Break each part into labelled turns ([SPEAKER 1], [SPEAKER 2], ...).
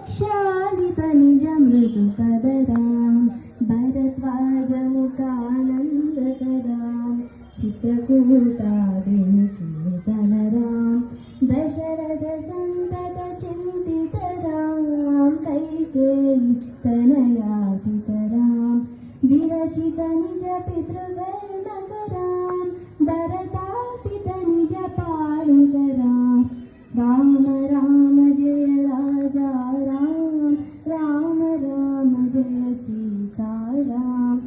[SPEAKER 1] क्षालित निज मृदुपदरां भरद्वाजमुखानन्दकरां चित्रकूटाग्निकेतनरां दशरथ सन्तत चिन्तितरां कैकेयी तनयातितरां विरचित निज पितृवर्णकरां भरतासित निज पालकरां राम राम जय राजा राम राम राम जय सीताराम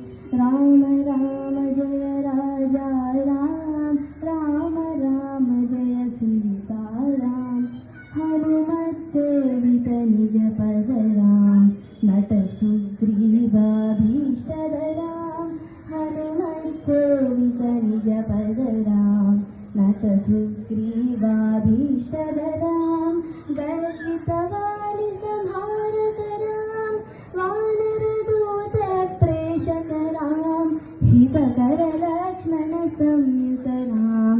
[SPEAKER 1] राम राम जय राजा राम राम राम जय सीताराम हनुमत् सेवित निज पदराम नट सुग्रीवाभीष्टदराम हनुमत् सेवित निज पदराम नट सुग्रीवाभीष्टदराम गर्वितवारि संहारकरां वानरदूत प्रेषकरां हितकर लक्ष्मण संयुतरां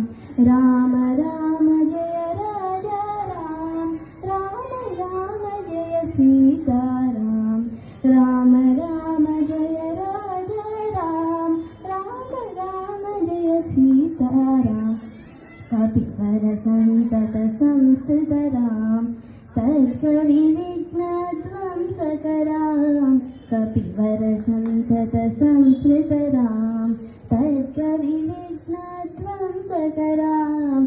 [SPEAKER 1] राम राम जय राजा राम राम राम जय सीताराम राम राम जय राजा राम राम राम जय सीताराम कपिवर सन्तत संस्थितरां तर्कविविघ्नध्वंसकरां कपिवर सन्तत संस्कृतरां तर्कविविघ्नध्वंसकरां